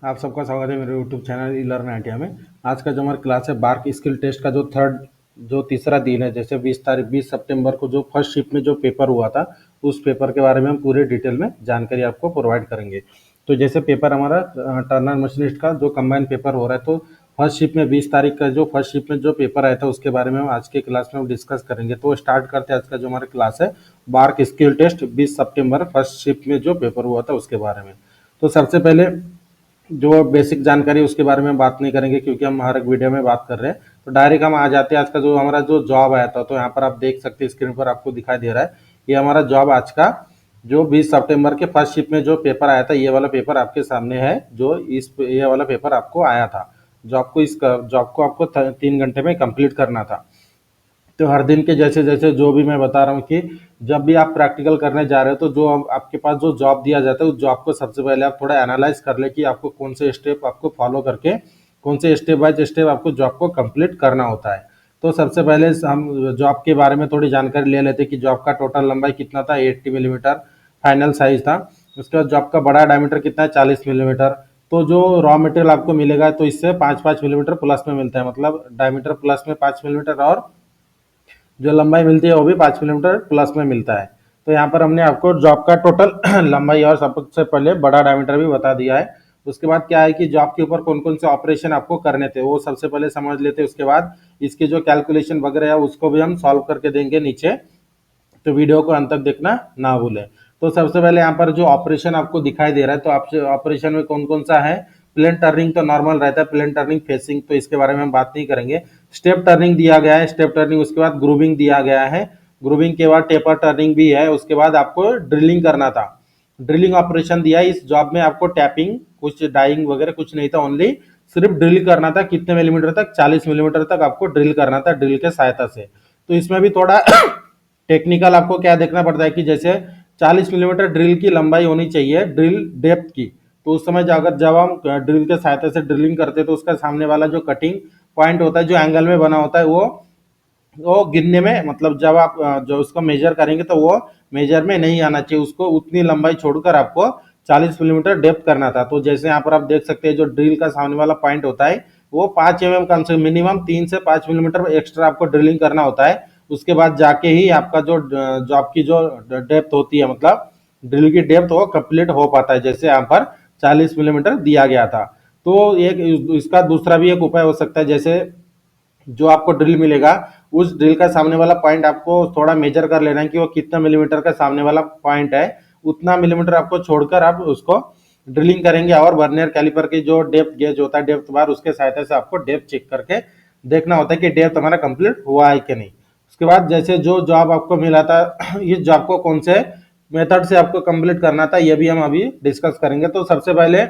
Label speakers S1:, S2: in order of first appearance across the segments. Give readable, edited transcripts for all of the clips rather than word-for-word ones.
S1: आप सबका स्वागत है मेरे यूट्यूब चैनल ई लर्न आइडिया में। आज का जो हमारा क्लास है बार्क स्किल टेस्ट का जो तीसरा दिन है। जैसे 20 सितंबर को जो फर्स्ट शिफ्ट में जो पेपर हुआ था उस पेपर के बारे में हम पूरे डिटेल में जानकारी आपको प्रोवाइड करेंगे। तो जैसे पेपर हमारा टर्नर मशीनिस्ट का जो कंबाइन पेपर हो रहा है, तो फर्स्ट शिफ्ट में 20 तारीख का जो फर्स्ट शिफ्ट में जो पेपर आया था उसके बारे में हम आज के क्लास में हम डिस्कस करेंगे। तो स्टार्ट करते हैं आज का जो हमारा क्लास है बार्क स्किल टेस्ट 20 सितंबर फर्स्ट शिफ्ट में जो पेपर हुआ था उसके बारे में। तो सबसे पहले जो बेसिक जानकारी उसके बारे में बात नहीं करेंगे क्योंकि हम हर एक वीडियो में बात कर रहे हैं। तो डायरेक्ट हम आ जाते हैं आज का जो हमारा जो जॉब आया था। तो यहाँ पर आप देख सकते हैं, स्क्रीन पर आपको दिखाई दे रहा है, ये हमारा जॉब आज का जो 20 सितंबर के फर्स्ट शिफ्ट में जो पेपर आया था, ये वाला पेपर आपके सामने है। जो ये वाला पेपर आपको आया था, जॉब को आपको 3 घंटे में कंप्लीट करना था। तो हर दिन के जैसे जैसे जो भी मैं बता रहा हूँ कि जब भी आप प्रैक्टिकल करने जा रहे हो तो जो आपके पास जो जॉब दिया जाता है उस जॉब को सबसे पहले आप थोड़ा एनालाइज कर ले कि आपको कौन से स्टेप आपको फॉलो करके कौन से स्टेप बाय स्टेप आपको जॉब को कंप्लीट करना होता है। तो सबसे पहले हम जॉब के बारे में थोड़ी जानकारी ले लेते कि जॉब का टोटल लंबाई कितना था, 80 मिलीमीटर फाइनल साइज था। उसके बाद जॉब का बड़ा डायमीटर कितना है, 40 मिलीमीटर। तो जो रॉ मटेरियल आपको मिलेगा तो इससे 5-5 मिलीमीटर प्लस में मिलता है, मतलब डायमीटर प्लस में 5 मिलीमीटर और जो लंबाई मिलती है वो भी 5 किलोमीटर प्लस में मिलता है। तो यहाँ पर हमने आपको जॉब का टोटल लंबाई और सबसे पहले बड़ा डायमीटर भी बता दिया है। उसके बाद क्या है कि जॉब के ऊपर कौन कौन से ऑपरेशन आपको करने थे वो सबसे पहले समझ लेते हैं। उसके बाद इसकी जो कैलकुलेशन वगैरह है उसको भी हम सॉल्व करके देंगे नीचे, तो वीडियो को अंत तक देखना ना भूलें। तो सबसे पहले यहाँ पर जो ऑपरेशन आपको दिखाई दे रहा है, तो आपसे ऑपरेशन में कौन कौन सा है। प्लेन टर्निंग तो नॉर्मल रहता है, प्लेन टर्निंग फेसिंग, तो इसके बारे में हम बात नहीं करेंगे। स्टेप टर्निंग दिया गया है, स्टेप टर्निंग, उसके बाद ग्रूविंग दिया गया है, ग्रूविंग के बाद टेपर टर्निंग भी है। उसके बाद आपको ड्रिलिंग करना था, ड्रिलिंग ऑपरेशन दिया है। इस जॉब में आपको टैपिंग कुछ डाइंग वगैरह कुछ नहीं था, ओनली सिर्फ ड्रिल करना था। कितने मिलीमीटर तक, 40 मिलीमीटर तक आपको ड्रिल करना था ड्रिल के सहायता से। तो इसमें भी थोड़ा टेक्निकल आपको क्या देखना पड़ता है कि जैसे 40 मिलीमीटर ड्रिल की लंबाई होनी चाहिए, ड्रिल डेप्थ की। तो उस समय अगर जब हम ड्रिल के सहायता से ड्रिलिंग करते हैं तो उसका सामने वाला जो कटिंग पॉइंट होता है, जो एंगल में बना होता है, वो गिनने में, मतलब जब आप जो उसको मेजर करेंगे तो वो मेजर में नहीं आना चाहिए, उसको उतनी लंबाई छोड़कर आपको 40 मिलीमीटर डेप्थ करना था। तो जैसे यहाँ पर आप देख सकते हैं, जो ड्रिल का सामने वाला पॉइंट होता है वो 5 mm कम से मिनिमम 3 से 5 मिलीमीटर एक्स्ट्रा आपको ड्रिलिंग करना होता है। उसके बाद जाके ही आपका जो जॉब की जो डेप्थ होती है, मतलब ड्रिल की डेप्थ, वो कंप्लीट हो पाता है। जैसे यहाँ पर 40 मिलीमीटर दिया गया था। तो एक इसका दूसरा भी एक उपाय हो सकता है, जैसे जो आपको ड्रिल मिलेगा उस ड्रिल का सामने वाला पॉइंट आपको थोड़ा मेजर कर लेना है कि वो कितना मिलीमीटर का सामने वाला पॉइंट है, उतना मिलीमीटर आपको छोड़कर आप उसको ड्रिलिंग करेंगे। और वर्नियर कैलिपर की जो डेप्थ गेज होता है, डेप्थ बार, उसके सहायता से आपको डेप्थ चेक करके देखना होता है कि डेप्थ हमारा कंप्लीट हुआ है कि नहीं। उसके बाद जैसे जो जॉब आपको मिला था इस जॉब को कौन से मेथड से आपको कंप्लीट करना था ये भी हम अभी डिस्कस करेंगे। तो सबसे पहले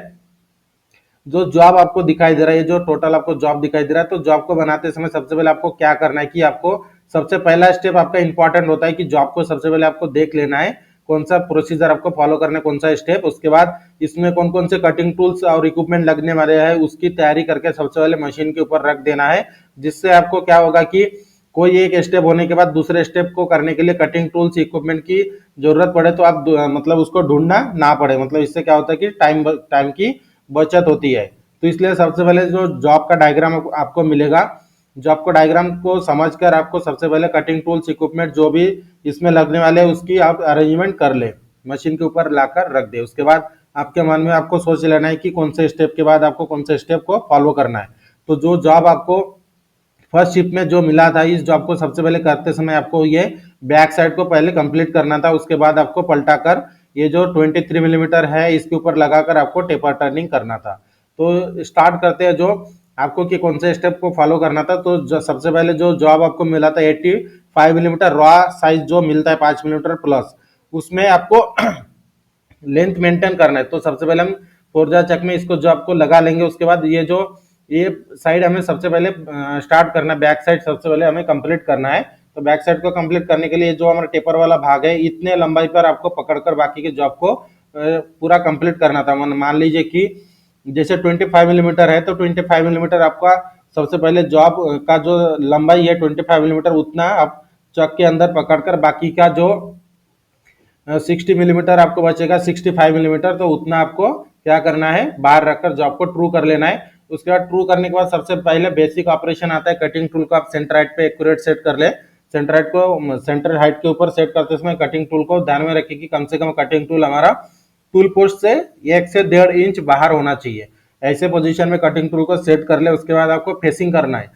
S1: जो जॉब आपको दिखाई दे रहा है, ये जो टोटल आपको जॉब दिखाई दे रहा है, तो जॉब को बनाते समय सबसे पहले आपको क्या करना है कि आपको सबसे पहला स्टेप आपका इंपॉर्टेंट होता है कि जॉब को सबसे पहले आपको देख लेना है कौन सा प्रोसीजर आपको फॉलो करना है, कौन सा स्टेप। उसके बाद इसमें कौन कौन से कटिंग टूल्स और इक्विपमेंट लगने वाले हैं उसकी तैयारी करके सबसे पहले मशीन के ऊपर रख देना है, जिससे आपको क्या होगा कि कोई एक स्टेप होने के बाद दूसरे स्टेप को करने के लिए कटिंग टूल्स इक्विपमेंट की जरूरत पड़े तो आप मतलब उसको ढूंढना ना पड़े। मतलब इससे क्या होता है कि टाइम की बचत होती है। तो इसलिए सबसे पहले जो जॉब का डायग्राम आपको मिलेगा, जॉब को डायग्राम को समझकर आपको सबसे पहले कटिंग टूल्स इक्विपमेंट जो भी इसमें लगने वाले हैं उसकी आप अरेंजमेंट कर ले, मशीन के ऊपर लाकर रख दे। उसके बाद आपके मन में आपको सोच लेना है कि कौन से स्टेप के बाद आपको कौन से स्टेप को फॉलो करना है। तो जो जॉब आपको फर्स्ट शिफ्ट में जो मिला था, इस जॉब को सबसे पहले करते समय आपको ये बैक साइड को पहले कंप्लीट करना था। उसके बाद आपको पलटाकर ये जो 23 मिलीमीटर है इसके ऊपर लगाकर आपको टेपर टर्निंग करना था। तो स्टार्ट करते हैं जो आपको कि कौन से स्टेप को फॉलो करना था। तो सबसे पहले जो जॉब आपको मिला था 85 मिलीमीटर रॉ साइज जो मिलता है 5 मिलीमीटर प्लस, उसमें आपको लेंथ मेंटेन करना है। तो सबसे पहले हम फोर्जा चक में इसको जो आपको लगा लेंगे। उसके बाद ये साइड हमें सबसे पहले स्टार्ट करना है, बैक साइड सबसे पहले हमें कंप्लीट करना है। तो बैक साइड को कंप्लीट करने के लिए जो हमारा टेपर वाला भाग है, इतने लंबाई पर आपको पकड़कर बाकी के जॉब को पूरा कंप्लीट करना था। मान लीजिए कि जैसे 25 मिलीमीटर है तो 25 मिलीमीटर आपका सबसे पहले जॉब का जो लंबाई है 25 मिलीमीटर, उतना आप चक के अंदर पकड़कर बाकी का जो 60 मिलीमीटर आपको बचेगा, 65 मिलीमीटर, तो उतना आपको क्या करना है, बाहर रखकर जॉब को ट्रू कर लेना है। उसके बाद ट्रू करने के बाद सबसे पहले बेसिक ऑपरेशन आता है, कटिंग टूल को आप सेंटर हाइट पे एक्यूरेट सेट कर ले। सेंटर हाइट को सेंटर हाइट के ऊपर सेट करते समय कटिंग टूल को ध्यान में रखिए कि कम से कम कटिंग टूल हमारा टूल पोस्ट से 1 से 1.5 इंच बाहर होना चाहिए। ऐसे पोजीशन में कटिंग टूल को सेट कर ले। उसके बाद आपको फेसिंग करना है।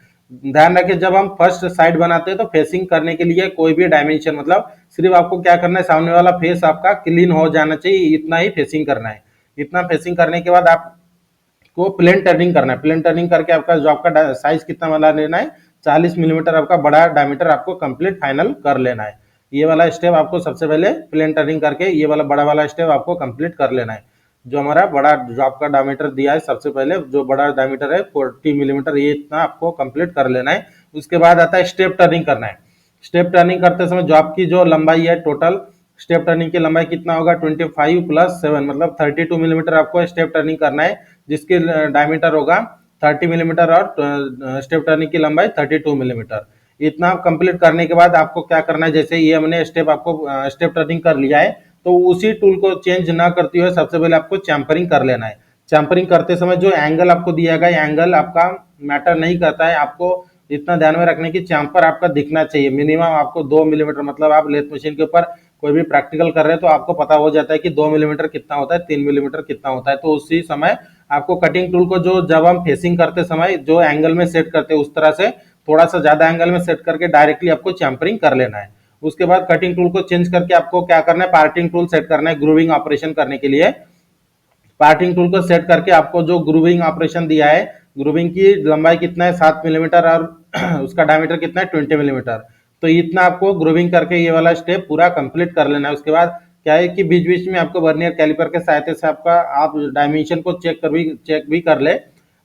S1: ध्यान रखिए जब हम फर्स्ट साइड बनाते हैं तो फेसिंग करने के लिए कोई भी डायमेंशन, मतलब सिर्फ आपको क्या करना है, सामने वाला फेस आपका क्लीन हो जाना चाहिए, इतना ही फेसिंग करना है। इतना फेसिंग करने के बाद आपको प्लेन टर्निंग करना है। प्लेन टर्निंग करके आपका जो आपका साइज कितना वाला लेना है, 40 मिलीमीटर आपका बड़ा डायमीटर आपको कंप्लीट फाइनल कर लेना है। ये वाला स्टेप आपको सबसे पहले प्लेन टर्निंग करके ये वाला बड़ा वाला स्टेप आपको कंप्लीट कर लेना है। जो हमारा बड़ा जो आपका डायमीटर दिया है, सबसे पहले जो बड़ा डायमीटर है 40 मिलीमीटर, ये इतना आपको कंप्लीट कर लेना है। उसके बाद आता है स्टेप टर्निंग करना है। स्टेप टर्निंग करते समय जो आपकी जो लंबाई है, टोटल स्टेप टर्निंग की लंबाई कितना होगा, 25 प्लस 7 मतलब 32 मिलीमीटर आपको स्टेप टर्निंग करना है, जिसकी डायमीटर होगा 30 मिलीमीटर और स्टेप टर्निंग की लंबाई 32 मिलीमीटर। इतना कंप्लीट करने के बाद आपको क्या करना है, जैसे ये हमने स्टेप आपको स्टेप टर्निंग कर लिया है, तो उसी टूल को चेंज ना करते हुए सबसे पहले आपको चैम्परिंग कर लेना है। चैम्परिंग करते समय जो एंगल आपको दिया गया, एंगल आपका मैटर नहीं करता है। आपको इतना ध्यान में रखने की चैम्पर आपका दिखना चाहिए मिनिमम आपको 2 मिलीमीटर, मतलब आप लेथ मशीन के ऊपर कोई भी प्रैक्टिकल कर रहे हैं तो आपको पता हो जाता है कि 2 मिलीमीटर कितना होता है, 3 मिलीमीटर कितना होता है। तो उसी समय आपको कटिंग टूल को जो जब हम फेसिंग करते समय जो एंगल में सेट करते हैं, उस तरह से थोड़ा सा ज्यादा एंगल में सेट करके डायरेक्टली आपको चैम्परिंग कर लेना है। उसके बाद कटिंग टूल को चेंज करके आपको क्या करना है, पार्टिंग टूल सेट करना है ग्रूविंग ऑपरेशन करने के लिए। पार्टिंग टूल को सेट करके आपको जो ग्रूविंग ऑपरेशन दिया है, ग्रूविंग की लंबाई कितना है 7 मिलीमीटर और उसका डायमीटर कितना है 20 मिलीमीटर। तो इतना आपको ग्रूविंग करके ये वाला स्टेप पूरा कंप्लीट कर लेना है। उसके बाद क्या है कि बीच बीच में आपको वर्नियर कैलिपर के सहायता से आपका आप डायमेंशन को चेक भी कर ले।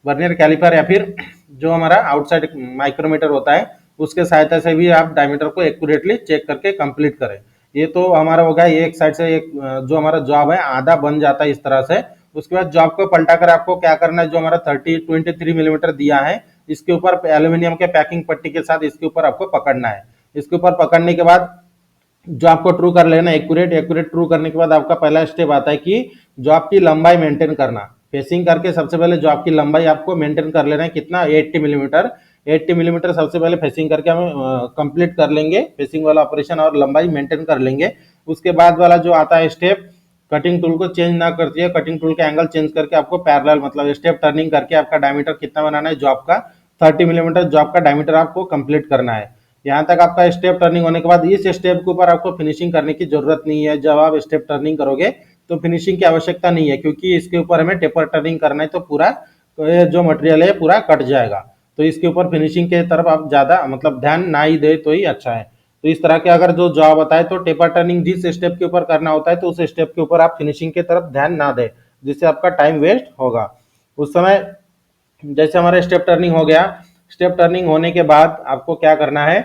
S1: वर्नियर कैलिपर या फिर जो हमारा आउटसाइड माइक्रोमीटर होता है, उसके सहायता से भी आप डायमीटर को एक्यूरेटली चेक करके कंप्लीट करें। ये तो हमारा हो गया एक साइड से एक जो हमारा जॉब है आधा बन जाता है इस तरह से। उसके बाद जॉब को पलटा कर आपको क्या करना है, जो हमारा 23 मिलीमीटर दिया है, इसके ऊपर एल्यूमिनियम के पैकिंग पट्टी के साथ इसके ऊपर आपको पकड़ना है। इसके ऊपर पकड़ने के बाद जो आपको ट्रू कर लेना एक्यूरेट ट्रू करने के बाद आपका पहला स्टेप आता है कि जो आपकी लंबाई मेंटेन करना। फेसिंग करके सबसे पहले जो आपकी लंबाई आपको मेंटेन कर लेना है कितना, 80 मिलीमीटर। 80 मिलीमीटर सबसे पहले फेसिंग करके हम कंप्लीट कर लेंगे फेसिंग वाला ऑपरेशन और लंबाई मेंटेन कर लेंगे। उसके बाद वाला जो आता है स्टेप, कटिंग टूल को चेंज ना करती है, कटिंग टूल के एंगल चेंज करके आपको पैरेलल मतलब स्टेप टर्निंग करके आपका डायमीटर कितना बनाना है जॉब का, 30 मिलीमीटर जॉब का डायमीटर आपको कंप्लीट करना है। यहाँ तक आपका स्टेप टर्निंग होने के बाद इस स्टेप के ऊपर आपको फिनिशिंग करने की जरूरत नहीं है। जब आप स्टेप टर्निंग करोगे तो फिनिशिंग की आवश्यकता नहीं है, क्योंकि इसके ऊपर हमें टेपर टर्निंग करना है तो पूरा जो मटेरियल है पूरा कट जाएगा। तो इसके ऊपर फिनिशिंग के तरफ आप ज्यादा मतलब ध्यान ना ही दे तो ही अच्छा है। तो इस तरह के अगर जो जॉब बताए तो टेपर टर्निंग जिस स्टेप के ऊपर करना होता है तो उस स्टेप के ऊपर आप फिनिशिंग के तरफ ध्यान ना दे, जिससे आपका टाइम वेस्ट होगा। उस समय जैसे हमारा स्टेप टर्निंग हो गया, स्टेप टर्निंग होने के बाद आपको क्या करना है,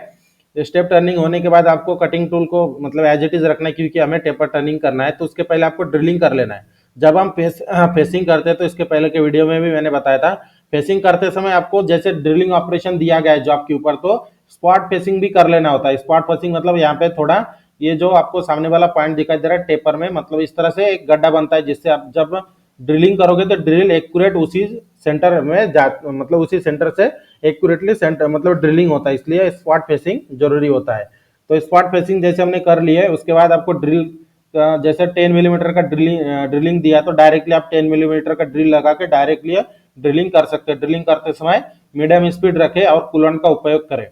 S1: स्टेप टर्निंग होने के बाद आपको कटिंग टूल को मतलब एज इट इज रखना है, क्योंकि हमें टेपर टर्निंग करना है। तो उसके पहले आपको ड्रिलिंग कर लेना है। जब हम फेसिंग करते हैं तो इसके पहले के वीडियो में भी मैंने बताया था, फेसिंग करते समय आपको जैसे ड्रिलिंग ऑपरेशन दिया गया है जॉब के ऊपर, तो स्पॉट फेसिंग भी कर लेना होता है। स्पॉट फेसिंग मतलब यहाँ पे थोड़ा ये जो आपको सामने वाला पॉइंट दिखाई दे रहा है टेपर में, मतलब इस तरह से एक गड्ढा बनता है, जिससे आप जब ड्रिलिंग करोगे तो ड्रिल एक्यूरेट उसी सेंटर में जा मतलब उसी सेंटर से एक्यूरेटली सेंटर मतलब ड्रिलिंग होता है, इसलिए स्पॉट फेसिंग जरूरी होता है। तो स्पॉट फेसिंग जैसे हमने कर ली है, उसके बाद आपको ड्रिल जैसे 10 मिलीमीटर का ड्रिलिंग दिया तो डायरेक्टली आप 10 मिलीमीटर का ड्रिल लगा के डायरेक्टली ड्रिलिंग कर सकते हैं। ड्रिलिंग करते समय मीडियम स्पीड रखें और कूलेंट का उपयोग करें।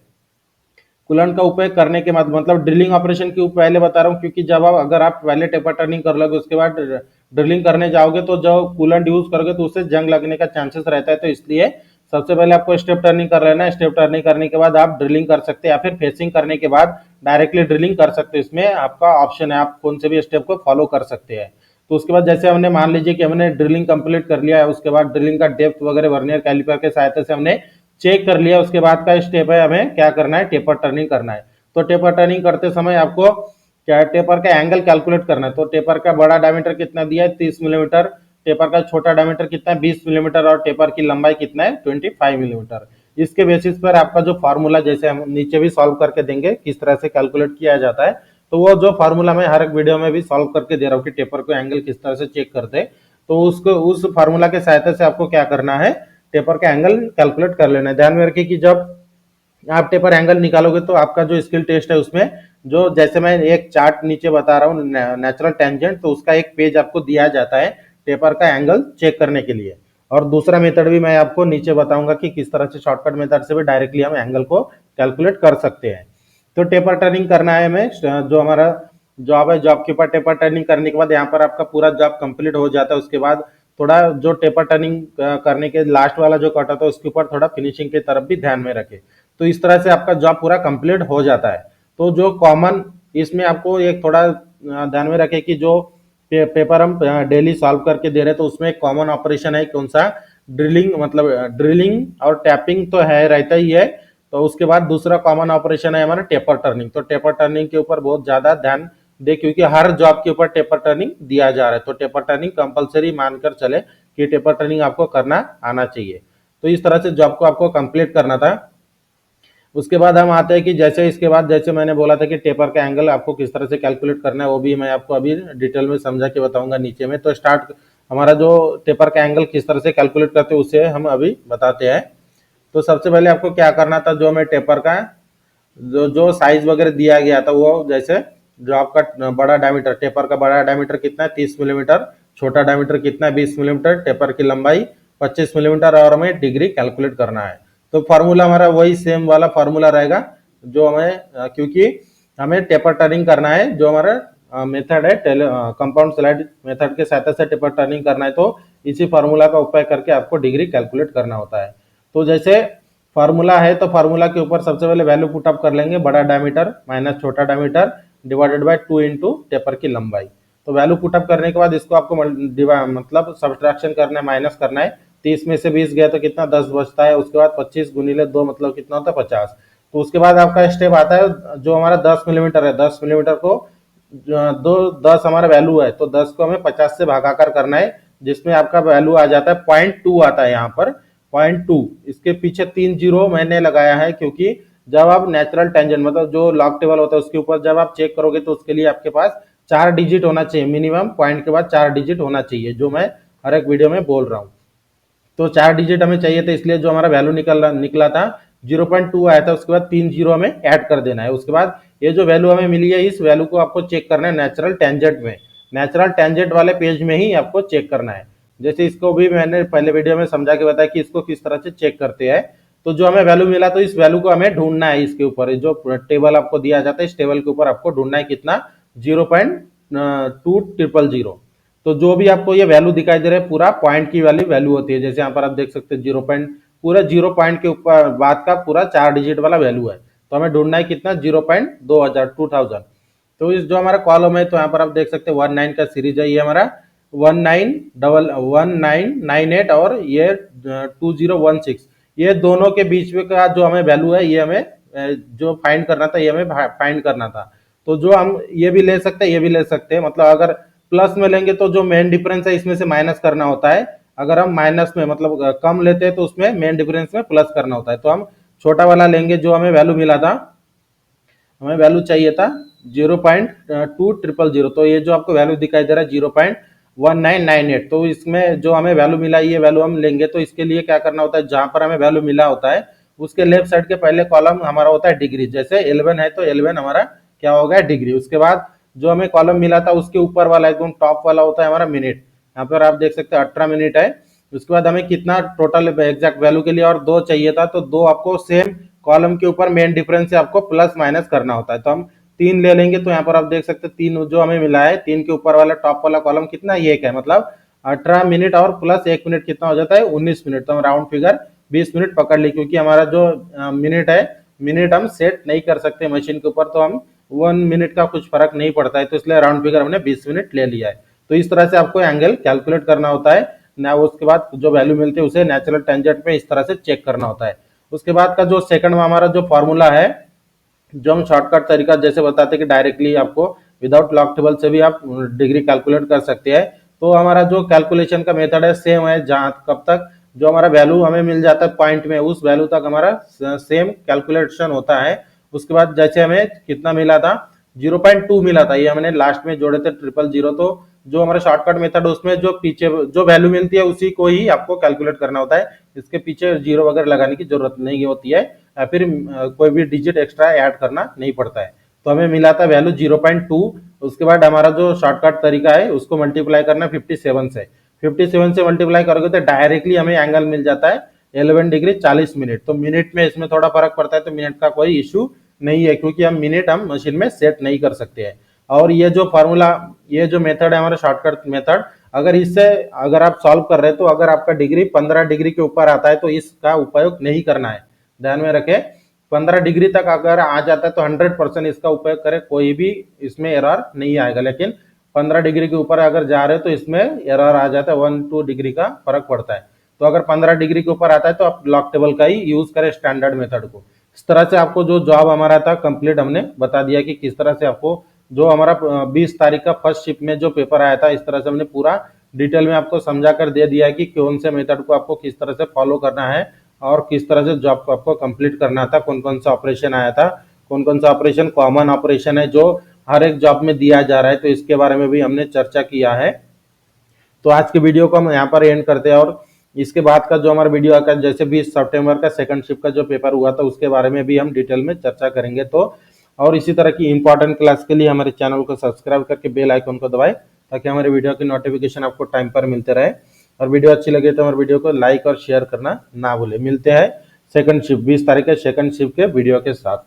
S1: कूलेंट का उपयोग करने के बाद मतलब ड्रिलिंग ऑपरेशन की पहले बता रहा हूँ, क्योंकि जब आप अगर आप पहले टेपर टर्निंग कर लोगे उसके बाद ड्रिलिंग करने जाओगे तो जो कूलेंट यूज करोगे तो उससे जंग लगने का चांसेस रहता है। तो इसलिए सबसे पहले आपको स्टेप टर्निंग कर लेना है। स्टेप टर्निंग करने के बाद आप ड्रिलिंग कर सकते हैं, या फिर फेसिंग करने के बाद डायरेक्टली ड्रिलिंग कर सकते हैं। इसमें आपका ऑप्शन है, आप कौन से भी स्टेप को फॉलो कर सकते हैं। तो उसके बाद जैसे हमने मान लीजिए कि हमने ड्रिलिंग कंप्लीट कर लिया है, उसके बाद ड्रिलिंग का डेप्थ वगैरह वर्नियर कैलिपर के सहायता से हमने चेक कर लिया। उसके बाद का स्टेप है हमें क्या करना है, टेपर टर्निंग करना है। तो टेपर टर्निंग करते समय आपको क्या टेपर का एंगल कैलकुलेट करना है। तो टेपर का बड़ा डायमीटर कितना दिया है 30 मिलीमीटर, टेपर का छोटा डायमीटर कितना है 20 मिलीमीटर और टेपर की लंबाई कितना है 25 मिलीमीटर। इसके बेसिस पर आपका जो फार्मूला, जैसे हम नीचे भी सॉल्व करके देंगे किस तरह से कैलकुलेट किया जाता है, तो वो जो फार्मूला मैं हर एक वीडियो में भी सॉल्व करके दे रहा हूँ कि टेपर को एंगल किस तरह से चेक करते हैं। तो उसको उस फार्मूला के सहायता से आपको क्या करना है, टेपर का एंगल कैलकुलेट कर लेना है। ध्यान में रखिए कि जब आप टेपर एंगल निकालोगे तो आपका जो स्किल टेस्ट है उसमें जो, जैसे मैं एक चार्ट नीचे बता रहा हूँ नेचुरल टेंजेंट, तो उसका एक पेज आपको दिया जाता है टेपर का एंगल चेक करने के लिए। और दूसरा मेथड भी मैं आपको नीचे बताऊंगा कि किस तरह से शॉर्टकट मेथड से भी डायरेक्टली हम एंगल को कैलकुलेट कर सकते हैं। तो टेपर टर्निंग करना है हमें, जो हमारा जॉब है, जॉब के ऊपर टेपर टर्निंग करने के बाद यहाँ पर आपका पूरा जॉब कंप्लीट हो जाता है। उसके बाद थोड़ा जो टेपर टर्निंग करने के लास्ट वाला जो कट होता है उसके ऊपर थोड़ा फिनिशिंग की तरफ भी ध्यान में रखें। तो इस तरह से आपका जॉब पूरा कंप्लीट हो जाता है। तो जो कॉमन इसमें आपको एक थोड़ा ध्यान में रखें कि जो पेपर हम डेली सॉल्व करके दे रहे हैं तो उसमें एक कॉमन ऑपरेशन है, कौन सा, ड्रिलिंग, मतलब ड्रिलिंग और टैपिंग तो है, रहता ही है। तो उसके बाद दूसरा कॉमन ऑपरेशन है हमारा टेपर टर्निंग। तो टेपर टर्निंग के ऊपर बहुत ज्यादा ध्यान दे, क्योंकि हर जॉब के ऊपर टेपर टर्निंग दिया जा रहा है। तो टेपर टर्निंग कंपलसरी मानकर चले कि टेपर टर्निंग आपको करना आना चाहिए। तो इस तरह से जॉब को आपको कंप्लीट करना था। उसके बाद हम आते हैं कि जैसे इसके बाद जैसे मैंने बोला था कि टेपर का एंगल आपको किस तरह से कैलकुलेट करना है, वो भी मैं आपको अभी डिटेल में समझा के बताऊंगा नीचे में। तो स्टार्ट हमारा जो टेपर का एंगल किस तरह से कैलकुलेट करते हैं उसे हम अभी बताते हैं। तो सबसे पहले आपको क्या करना था, जो हमें टेपर का जो जो साइज वगैरह दिया गया था, वो जैसे जो आपका बड़ा डायमीटर, टेपर का बड़ा डायमीटर कितना है 30 मिलीमीटर, छोटा डायमीटर कितना है 20 मिलीमीटर, टेपर की लंबाई 25 मिलीमीटर और हमें डिग्री कैलकुलेट करना है। तो फार्मूला हमारा वही सेम वाला फार्मूला रहेगा जो हमें क्योंकि हमें टेपर टर्निंग करना है, जो हमारा मेथड है कंपाउंड स्लाइड मेथड के सहायता से टेपर टर्निंग करना है। तो इसी फार्मूला का उपयोग करके आपको डिग्री कैलकुलेट करना होता है। तो जैसे फार्मूला है, तो फार्मूला के ऊपर सबसे पहले वैल्यू पुट अप कर लेंगे, बड़ा डायमीटर माइनस छोटा diameter divided by 2 into taper की लंबाई। तो वैल्यू पुट अप करने के बाद इसको आपको मतलब सब्ट्रैक्शन करना है, माइनस करना है। 30 में से 20 गया तो कितना 10 बचता है। उसके बाद 25 गुनीले 2 मतलब कितना होता है 50। तो उसके बाद आपका स्टेप आता है जो हमारा 10 मिलीमीटर है, 10 मिलीमीटर को दो 10 हमारा वैल्यू है, तो 10 को हमें 50 से भागाकार करना है, जिसमें आपका वैल्यू आ जाता है 0.2 आता है यहाँ पर 0.2। इसके पीछे 3 जीरो मैंने लगाया है क्योंकि जब आप नेचुरल टेंजेंट मतलब जो लॉग टेबल होता है उसके ऊपर जब आप चेक करोगे तो उसके लिए आपके पास 4 डिजिट होना चाहिए, मिनिमम पॉइंट के बाद 4 डिजिट होना चाहिए, जो मैं हर एक वीडियो में बोल रहा हूँ। तो 4 डिजिट हमें चाहिए था, इसलिए जो हमारा वैल्यू निकला था 0.2 आया था। उसके बाद 3 जीरो हमें ऐड कर देना है। उसके बाद ये जो वैल्यू हमें मिली है, इस वैल्यू को आपको चेक करना है नेचुरल टेंजेंट में, नेचुरल टेंजेंट वाले पेज में ही आपको चेक करना है। जैसे इसको भी मैंने पहले वीडियो में समझा के बताया कि इसको किस तरह से चेक करते हैं। तो जो हमें वैल्यू मिला, तो इस वैल्यू को हमें ढूंढना है। इसके ऊपर जो टेबल आपको दिया जाता है, इस टेबल के ऊपर आपको ढूंढना है कितना 0.2000। तो जो भी आपको ये वैल्यू दिखाई दे रहा है पूरा पॉइंट की वाली वैल्यू होती है। जैसे यहाँ पर आप देख सकते हैं 0 पॉइंट, पूरा 0 पॉइंट के ऊपर बाद का पूरा 4 डिजिट वाला वैल्यू है। तो हमें ढूंढना है कितना 0.2000। तो इस जो हमारा कॉलम है, तो यहाँ पर आप देख सकते हैं 19 का सीरीज है, ये हमारा 1998 और ये 2016, ये दोनों के बीच में का जो हमें वैल्यू है, ये हमें जो फाइंड करना था, ये हमें फाइंड करना था। तो जो हम ये भी ले सकते हैं, ये भी ले सकते हैं, मतलब अगर प्लस में लेंगे तो जो मेन डिफरेंस है इसमें से माइनस करना होता है। अगर हम माइनस में मतलब कम लेते हैं तो उसमें मेन डिफरेंस में प्लस करना होता है। तो हम छोटा वाला लेंगे, जो हमें वैल्यू मिला था, हमें वैल्यू चाहिए था 0.2000। तो ये जो आपको वैल्यू दिखाई दे रहा है 0.1998, तो इसमें जो हमें वैल्यू मिला ये वैल्यू हम लेंगे। तो इसके लिए क्या करना होता है, जहां पर हमें वैल्यू मिला होता है उसके लेफ्ट साइड के पहले कॉलम हमारा होता है डिग्री। जैसे 11 है तो 11 हमारा क्या होगा डिग्री। उसके बाद जो हमें कॉलम मिला था उसके ऊपर वाला एकदम टॉप वाला होता है हमारा मिनट। यहाँ पर आप देख सकते हैं 18 मिनट है। उसके बाद हमें कितना टोटल एग्जैक्ट वैल्यू के लिए और 2 चाहिए था, तो 2 आपको सेम कॉलम के ऊपर मेन डिफरेंस से आपको प्लस माइनस करना होता है। तो हम 3 ले लेंगे। तो यहाँ पर आप देख सकते हैं 3 जो हमें मिला है, 3 के ऊपर वाला टॉप वाला कॉलम कितना ये एक है, मतलब 18 मिनट और प्लस 1 मिनट कितना हो जाता है 19 मिनट। तो हम राउंड फिगर 20 मिनट पकड़ ली, क्योंकि हमारा जो मिनट है, मिनट हम सेट नहीं कर सकते मशीन के ऊपर, तो हम 1 मिनट का कुछ फर्क नहीं पड़ता है, तो इसलिए राउंड फिगर हमने 20 मिनट ले लिया है। तो इस तरह से आपको एंगल कैलकुलेट करना होता है ना। उसके बाद जो वैल्यू मिलती है उसे नेचुरल टेंजेंट में इस तरह से चेक करना होता है। उसके बाद का जो सेकंड में हमारा जो फॉर्मूला है, जो हम शॉर्टकट तरीका जैसे बताते हैं कि डायरेक्टली आपको विदाउट लॉग टेबल से भी आप डिग्री कैलकुलेट कर सकते हैं। तो हमारा जो कैलकुलेशन का मेथड है सेम है, जहां कब तक जो हमारा वैल्यू हमें मिल जाता है पॉइंट में, उस वैल्यू तक हमारा सेम कैलकुलेशन होता है। उसके बाद जैसे हमें कितना मिला था 0.2 मिला था, ये हमने लास्ट में जोड़े थे 000। तो जो हमारा शॉर्टकट मेथड उसमें जो पीछे जो वैल्यू मिलती है उसी को ही आपको कैलकुलेट करना होता है, इसके पीछे जीरो वगैरह लगाने की जरूरत नहीं होती है, या फिर कोई भी डिजिट एक्स्ट्रा ऐड करना नहीं पड़ता है। तो हमें मिला था वैल्यू 0.2। उसके बाद हमारा जो शॉर्टकट तरीका है उसको मल्टीप्लाई करना 57 से, 57 से मल्टीप्लाई करोगे तो डायरेक्टली हमें एंगल मिल जाता है 11 डिग्री 40 मिनट। तो मिनट में इसमें थोड़ा फर्क पड़ता है, तो मिनट का कोई इशू नहीं है, क्योंकि हम मिनट हम मशीन में सेट नहीं कर सकते हैं। और ये जो फॉर्मूला, ये जो मेथड है हमारा शॉर्टकट मेथड, अगर इससे अगर आप सॉल्व कर रहे हैं तो अगर आपका डिग्री 15 डिग्री के ऊपर आता है तो इसका उपयोग नहीं करना है, ध्यान में रखें। 15 डिग्री तक अगर आ जाता है तो 100% इसका उपयोग करें, कोई भी इसमें एरर नहीं आएगा। लेकिन 15 डिग्री के ऊपर अगर जा रहे हो तो इसमें एरर आ जाता है, 1-2 डिग्री का फर्क पड़ता है। तो अगर 15 डिग्री के ऊपर आता है तो आप लॉक टेबल का ही यूज करें, स्टैंडर्ड मेथड को। इस तरह से आपको जो जॉब हमारा था कंप्लीट हमने बता दिया कि किस तरह से आपको जो हमारा 20 तारीख का फर्स्ट शिफ्ट में जो पेपर आया था, इस तरह से हमने पूरा डिटेल में आपको समझा कर दे दिया है कि कौन से मेथड को आपको किस तरह से फॉलो करना है और किस तरह से जॉब को आपको कंप्लीट करना था, कौन कौन सा ऑपरेशन आया था, कौन कौन सा ऑपरेशन कॉमन ऑपरेशन है जो हर एक जॉब में दिया जा रहा है, तो इसके बारे में भी हमने चर्चा किया है। तो आज के वीडियो को हम यहाँ पर एंड करते हैं, और इसके बाद का जो हमारा वीडियो का जैसे 20 सितंबर का सेकंड शिफ्ट का जो पेपर हुआ था उसके बारे में भी हम डिटेल में चर्चा करेंगे। तो और इसी तरह की इंपॉर्टेंट क्लास के लिए हमारे चैनल को सब्सक्राइब करके बेल आइकन को दबाएं, ताकि हमारे वीडियो की नोटिफिकेशन आपको टाइम पर मिलते रहे। और वीडियो अच्छी लगे तो हमारे वीडियो को लाइक और शेयर करना ना भूले। मिलते हैं सेकंड शिफ्ट 20 तारीख के सेकंड शिफ्ट के वीडियो के साथ।